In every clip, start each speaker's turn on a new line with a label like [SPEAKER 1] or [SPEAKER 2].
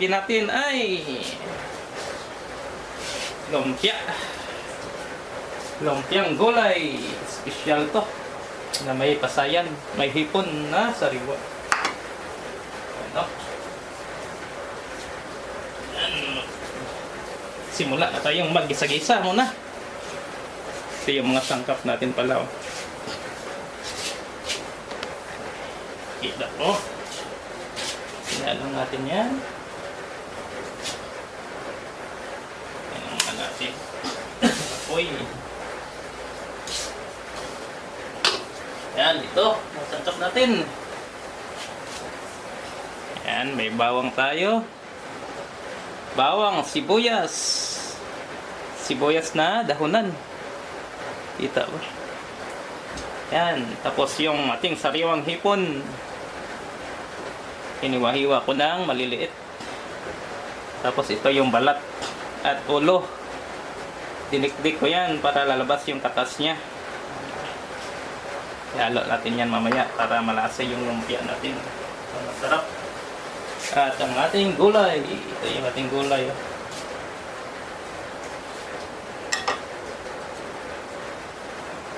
[SPEAKER 1] lalagyan natin ay lumpia. Lumpiang gulay. Special to. Na may pasayan. May hipon na sariwa. Ano? Simula na tayong mag-gisa-gisa muna. Ito yung mga sangkap natin pala. Oh. Kita po. Sinalong natin yan. Yan naman natin. Apoy. Yan, ito. Masangkap natin. Yan, may bawang tayo. Bawang, sibuyas. Sibuyas na dahunan. Kita ba? Yan. Tapos yung ating sariwang hipon. Hiniwa-hiwa ko ng maliliit. Tapos ito yung balat at ulo. Dinikdik ko yan para lalabas yung katas niya. Ihalo natin yan mamaya para malasa yung lumpia natin. Masarap. At ang ating gulay. Ito yung ating gulay.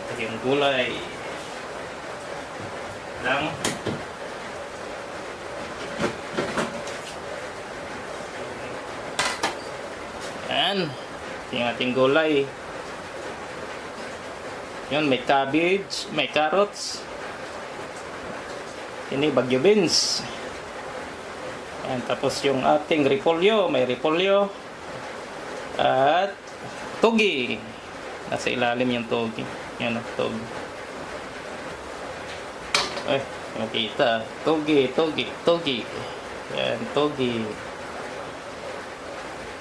[SPEAKER 1] Ito yung gulay. Lang. Yan. Ito yung ating gulay. Yun, may cabbage, may carrots. Ini bagyo beans. Yan, tapos yung ating repolyo, may repolyo. At togi. Nasa ilalim yung togi. Yan, togi. Ay, makita. Togi, togi, togi. Yan, togi.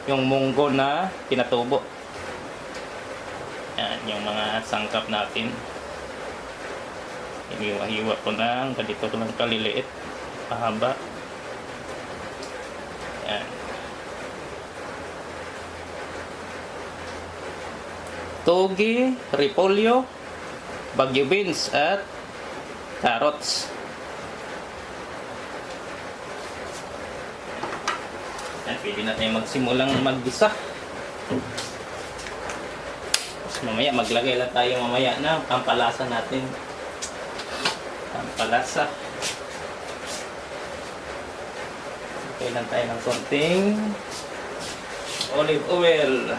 [SPEAKER 1] Yung munggo na pinatubo. Yan, yung mga sangkap natin. Hiwa-hiwa ko lang. Ganito ko lang kaliliit. Pahaba. Yan. Togi, repolyo, bagyo beans, at carrots. Yan, pwede na tayo magsimulang maggisa. Tapos mamaya maglagay lang tayo mamaya ng pampalasa natin. Pampalasa. Okay lang tayo ng konting olive oil.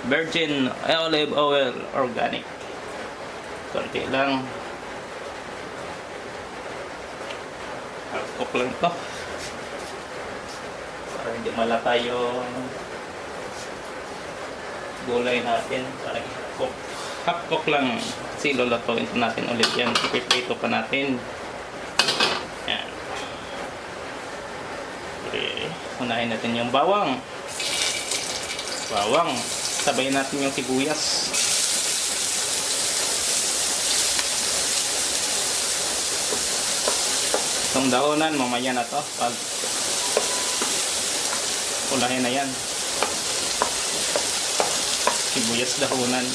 [SPEAKER 1] Virgin olive oil, organic. Konti lang. Half-cook lang to. Para hindi malata yung gulay natin. Para half-cook. Half-cook lang. Kasi lulutuin natin ulit yan. Ipiprito pa natin. Yan. Okay. Unahin natin yung bawang. Bawang. Sabayin natin yung sibuyas. Itong dahonan, mamaya na to. Pag ulahin na yan. Sibuyas dahonan.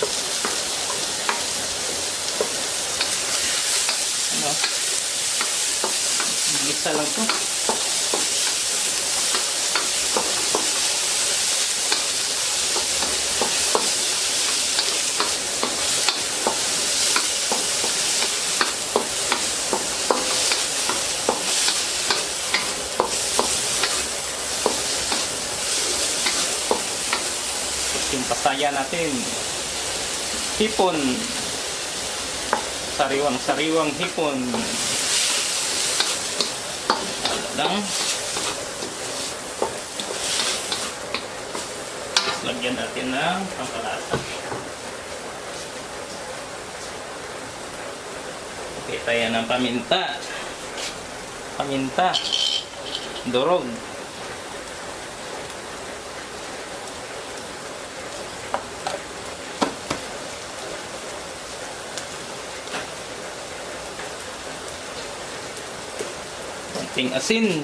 [SPEAKER 1] Ano? Gisa lang to. Yung pasaya natin, hipon, sariwang hipon. Lang. Lagyan natin ng pampalasa. Okay, tayo ng paminta. Paminta, durog. Konting asin,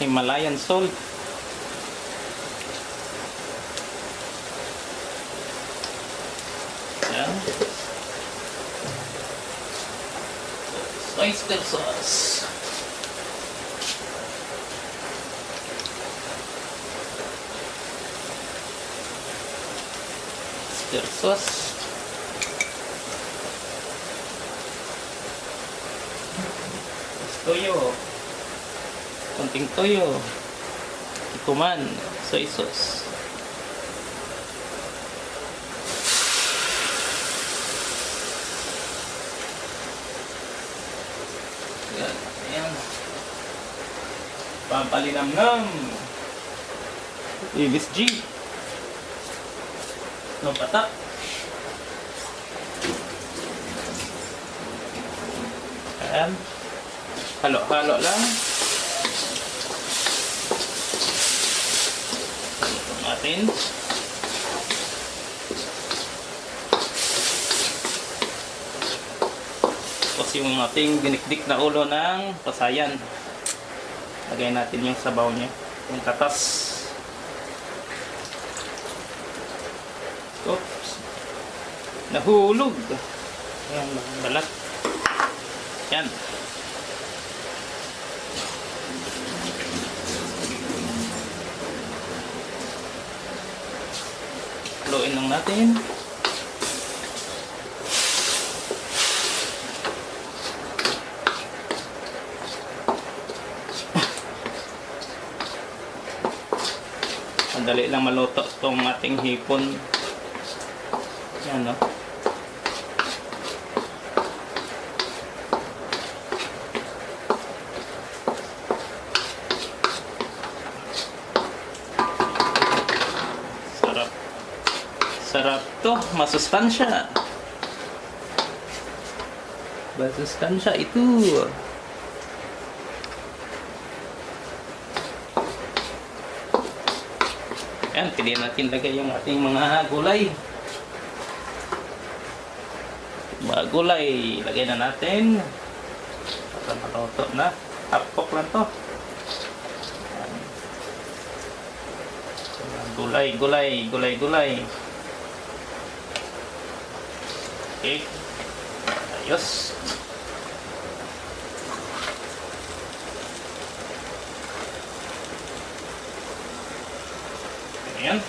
[SPEAKER 1] Himalayan salt, yan. Oyster sauce, oyster sauce. Toyo. Konting toyo. Ikuman. Soy sauce. Yan. Ayan. Pampalinamnam. MSG. No patak. Ayan. Halo-halo lang. Natin. Tapos yung ating dinikdik na ulo ng pasayan. Lagay natin yung sabaw niya. Yung katas. Oops. Nahulog. Ayan, balat. Yan. Haluin lang natin. Madali lang maluto itong ating hipon. Yan, no? Sarap to, masustansya. Masustansya itu. Ayan, pilihan natin lagay yung ating mga gulay. Mga gulay, lagay na natin. Para maluto na. Hapok lang to. Gulay. Okay. Ayos. Ayan.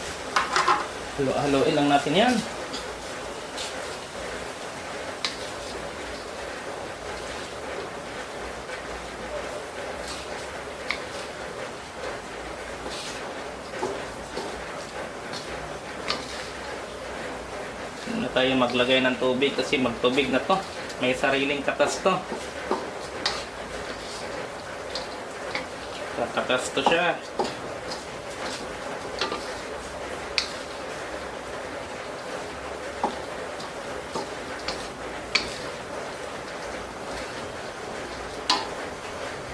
[SPEAKER 1] Halo-haloin lang natin yan. Na tayo maglagay ng tubig kasi magtubig na to. May sariling katas to. Kakatas to siya.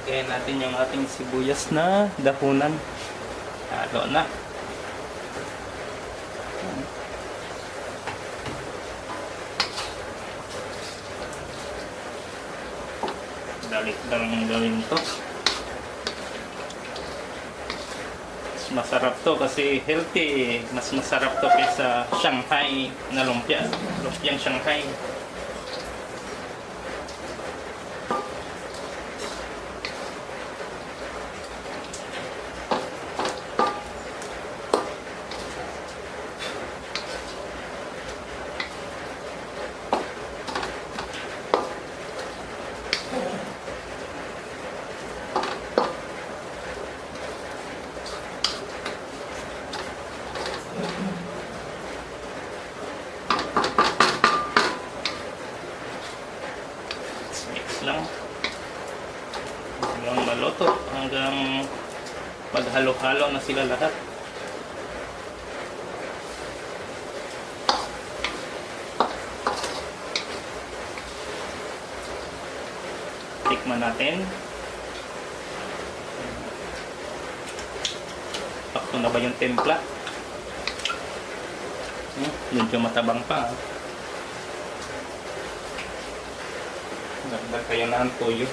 [SPEAKER 1] Kaya natin yung ating sibuyas na dahunan. Halo na. Dalik lang gawin to. Mas masarap to kasi healthy. Mas masarap to kaysa Shanghai na lumpia. Lumpiang Shanghai. Lang hanggang maluto, hanggang maghalo-halo na sila lahat. Tikman natin. Pakto na ba yung templa? Medyo matabang pa. Dagdag kayo na ang tuyo.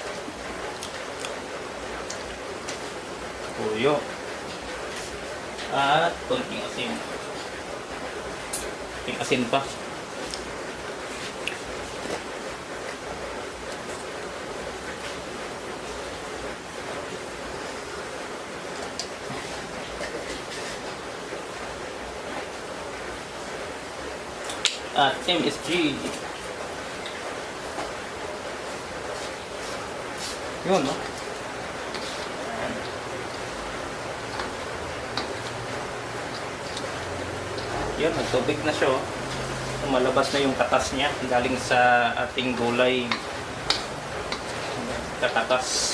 [SPEAKER 1] At konting asin. Konting asin pa. at MSG. Yun, no? Yun, nagtubig na siya. Malabas na yung katas niya galing sa ating gulay. Kakatas.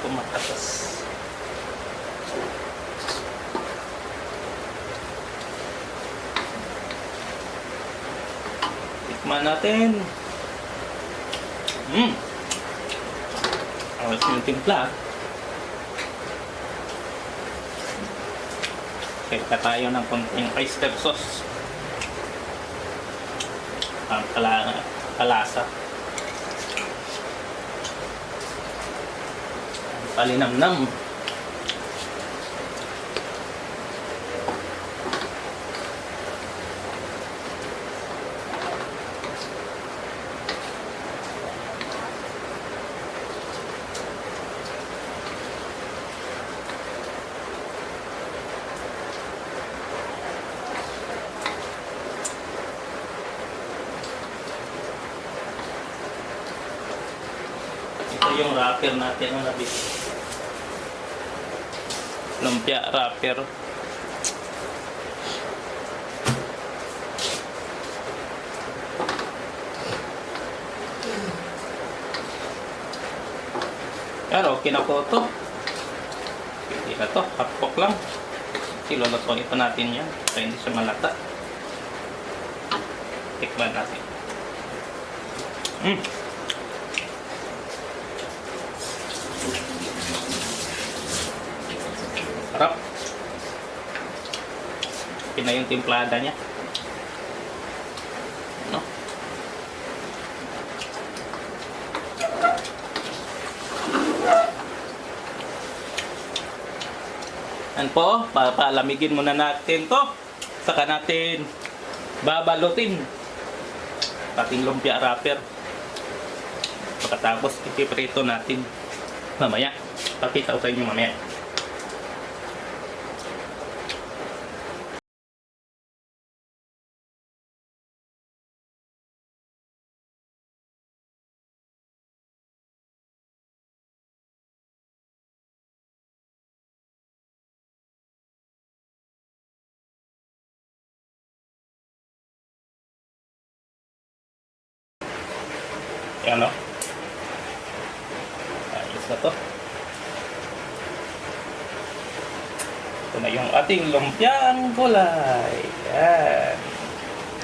[SPEAKER 1] Kumakatas. Tikman natin. Ayos yung timpla. Kaya tayo ng konting oyster sauce. Ang kalasa. Palinamnam. Ito yung wrapper natin na nabili. Lumpia wrapper. Pero okay na po ito. Hindi na ito. Hapok lang. Silulutuin pa natin yan para hindi siya malata. Tikman natin. Sarap. Okay na yung timplada niya. No? Yan po, papalamigin muna natin to. Saka natin babalutin ating lumpia wrapper. Pagkatapos ipiprito natin mamaya. Pakita ko sa inyo mamaya. Yan, no? Ayos na to. Ito na yung ating lumpiang gulay. Yan.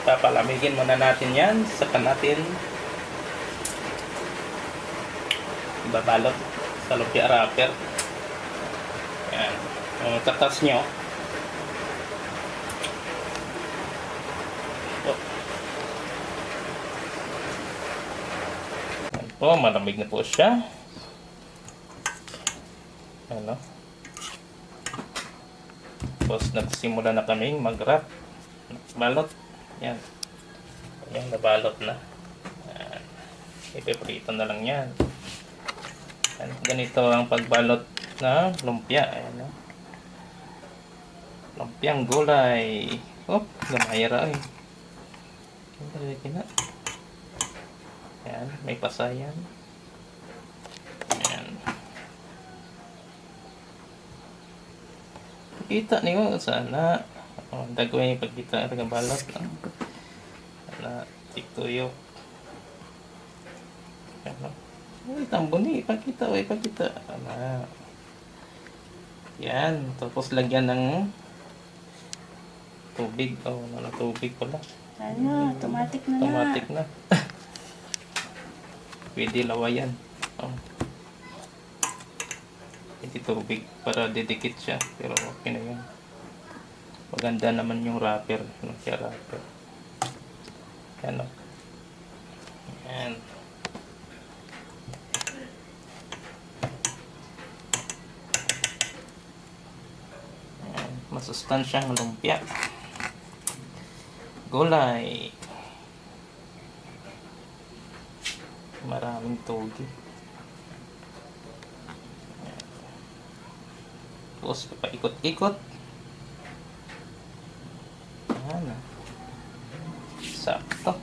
[SPEAKER 1] Papalamigin muna natin yan. Saka natin ibabalot sa lumpia wrapper. Yan. Yung katas nyo. Oh, malamig na po siya. Ano? Tapos nagsimula na kaming mag-wrap. Balot. Yan. Yan, nabalot na. Yan. Ipiprito na lang yan. Yan. Ganito ang pagbalot na lumpia. Ayan, no? Lumpiang gulay. Oh, gamayara eh. Yan, may pasayan. Yan. Kita niyo sana. Oh, dagway pagkita ang balot lang. Na tiktuyo. Ano? Uy, tambo ni ipakita, ipakita. Ana. Yan, tapos lagyan ng tubig. Oh, na tubig pala.
[SPEAKER 2] Ano, automatic na
[SPEAKER 1] Automatic na. Pwede lawayan. Oh. Pwede tubig para didikit siya. Pero okay na yun. Maganda naman yung wrapper. Lumpia wrapper. Yan o. Yan. masustansyang lumpia. Gulay. Maraming togi. Ayan. Tapos paikot-ikot. Ayan. Sakto.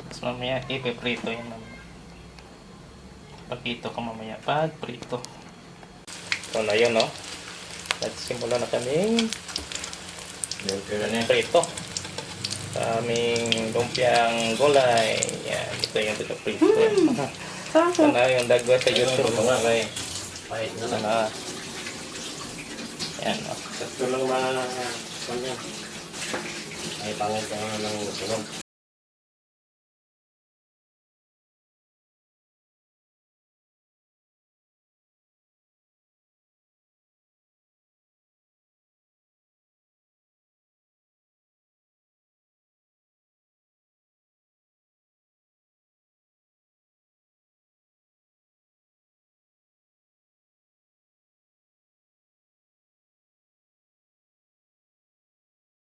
[SPEAKER 1] Tapos mamaya ipiprito yan mamaya. Pagprito ka mamaya. Pagprito. So na yun, no? Nagsimula na kaming prito. Sa aming lumpiang gulay. Yan, ito yung prito. Ito na yung dagwa sa YouTube. Okay. Ito na. Yan, no?
[SPEAKER 3] Ito lang mga kanya. Ay pangit ang ng sunog.